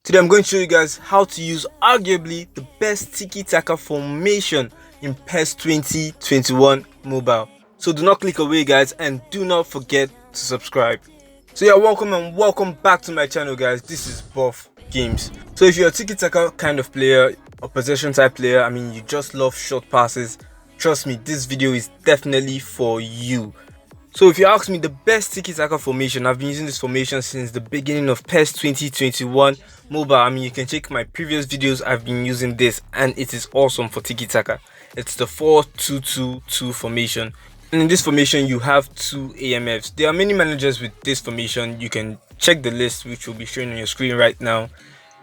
Today I'm going to show you guys how to use arguably the best Tiki Taka formation in PES 2021 mobile. So do not click away guys, and do not forget to subscribe. So yeah, welcome and welcome back to my channel guys. This is Buff Games. So if you're a Tiki Taka kind of player, a possession type player, I mean you just love short passes, trust me, this video is definitely for you. So if you ask me the best Tiki Taka formation, I've been using this formation since the beginning of PES 2021 mobile. I mean, you can check my previous videos, I've been using this and it is awesome for Tiki Taka. It's the 4-2-2-2 formation. And in this formation, you have two AMFs. There are many managers with this formation. You can check the list, which will be shown on your screen right now.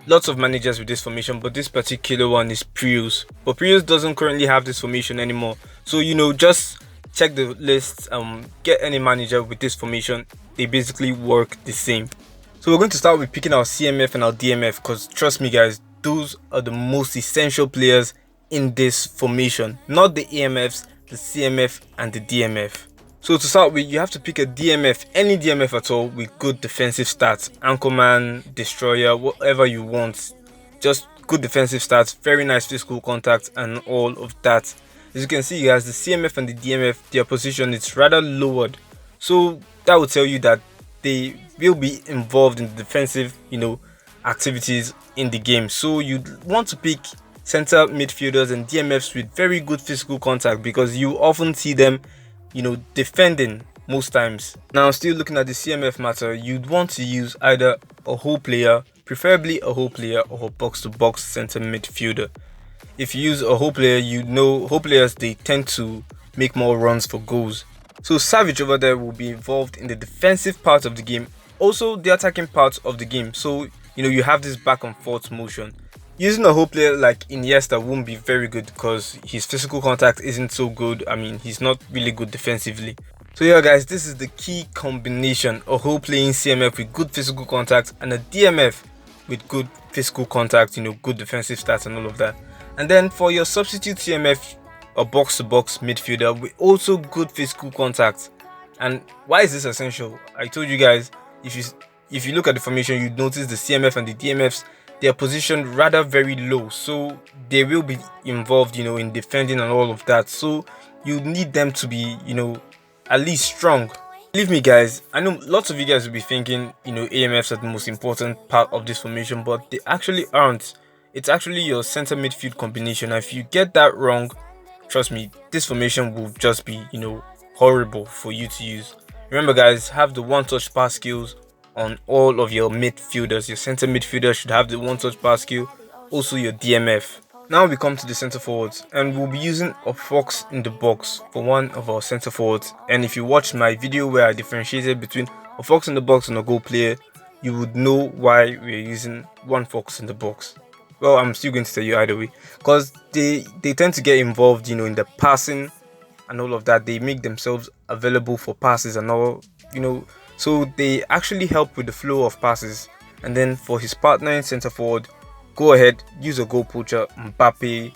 Lots of managers with this formation, but this particular one is Preuss. But Preuss doesn't currently have this formation anymore. So, just check the list, get any manager with this formation. They basically work the same. So we're going to start with picking our CMF and our DMF, because trust me guys, those are the most essential players in this formation. Not the AMFs, the CMF and the DMF. So to start with, you have to pick a DMF, any DMF at all, with good defensive stats. Anchorman, Destroyer, whatever you want. Just good defensive stats, very nice physical contact and all of that. As you can see guys, the CMF and the DMF, their position is rather lowered. So that will tell you that they will be involved in the defensive, activities in the game. So you want to pick center midfielders and DMFs with very good physical contact, because you often see them, defending most times. Now, still looking at the CMF matter, you'd want to use either a whole player, preferably a whole player, or a box-to-box center midfielder. If you use a whole player, whole players, they tend to make more runs for goals. So Savage over there will be involved in the defensive part of the game, also the attacking part of the game. So you have this back and forth motion. Using a whole player like Iniesta won't be very good, because his physical contact isn't so good. I mean, he's not really good defensively. So yeah guys, this is the key combination: a whole playing CMF with good physical contact and a DMF with good physical contact, good defensive stats and all of that. And then for your substitute CMF, a box-to-box midfielder with also good physical contact. And why is this essential? I told you guys, if you look at the formation, you notice the CMF and the DMFs, they are positioned rather very low, so they will be involved, in defending and all of that. So you need them to be, at least strong. Believe me guys, I know lots of you guys will be thinking, AMFs are the most important part of this formation, but they actually aren't. It's actually your center midfield combination. And if you get that wrong, trust me, this formation will just be, horrible for you to use. Remember guys, have the one-touch pass skills on all of your midfielders. Your center midfielder should have the one-touch pass skill, also your DMF. Now we come to the center forwards, and we'll be using a fox in the box for one of our center forwards. And if you watched my video where I differentiated between a fox in the box and a goal player, you would know why we're using one fox in the box. Well, I'm still going to tell you either way, because they tend to get involved, in the passing and all of that. They make themselves available for passes and all, so they actually help with the flow of passes. And then for his partner in center forward, go ahead, use a goal poacher, Mbappe,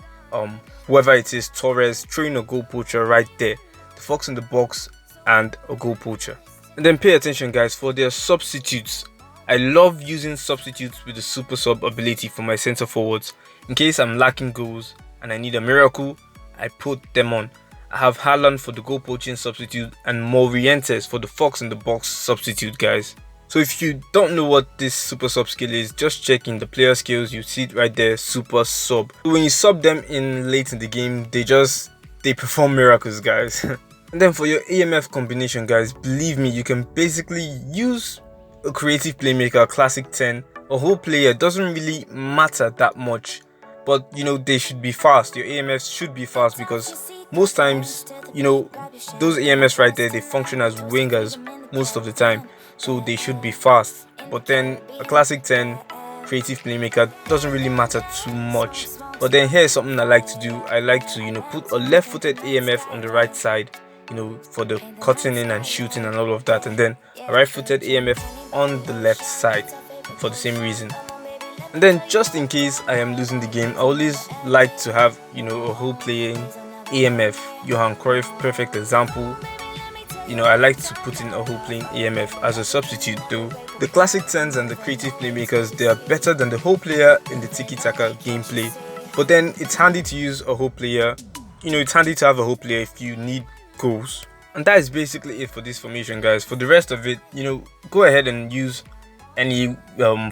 whoever it is, Torres, throw in a goal poacher right there, the fox in the box and a goal poacher. And then pay attention guys, for their substitutes. I love using substitutes with the super sub ability for my center forwards. In case I'm lacking goals and I need a miracle, I put them on. I have Haaland for the goal poaching substitute and Morientes for the fox in the box substitute guys. So if you don't know what this super sub skill is, just check in the player skills, you see it right there, super sub. So when you sub them in late in the game, they perform miracles guys. And then for your AMF combination guys, believe me, you can basically use a creative playmaker, a classic 10, a whole player. Doesn't really matter that much, but they should be fast. Your AMFs should be fast, because most times those AMFs right there, they function as wingers most of the time, so they should be fast. But then a classic 10 creative playmaker doesn't really matter too much. But then here's something I like to do. I like to put a left-footed AMF on the right side, for the cutting in and shooting and all of that, and then a right-footed AMF on the left side for the same reason. And then just in case I am losing the game, I always like to have a whole playing AMF. Johan Cruyff, perfect example. I like to put in a whole plane AMF as a substitute though. The classic 10s and the creative playmakers, they are better than the whole player in the Tiki Taka gameplay. But then it's handy to use a whole player. It's handy to have a whole player if you need goals. And that is basically it for this formation, guys. For the rest of it, go ahead and use any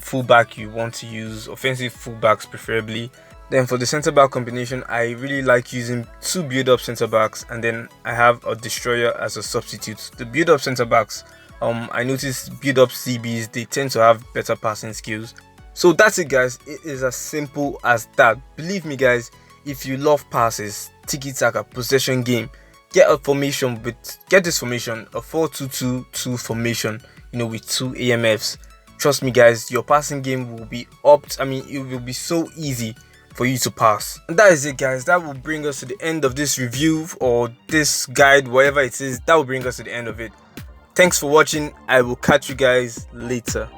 fullback you want to use, offensive fullbacks preferably. Then for the centre back combination, I really like using 2 build-up centre backs, and then I have a destroyer as a substitute. The build-up centre backs, I noticed build-up CBs, they tend to have better passing skills. So that's it, guys. It is as simple as that. Believe me, guys, if you love passes, tiki-taka, possession game, get this formation, a 4-2-2-2 formation, with 2 AMFs. Trust me, guys, your passing game will be upped. It will be so easy for you to pass. And that is it, guys. That will bring us to the end of this review or this guide, whatever it is. That will bring us to the end of it. Thanks for watching. I will catch you guys later.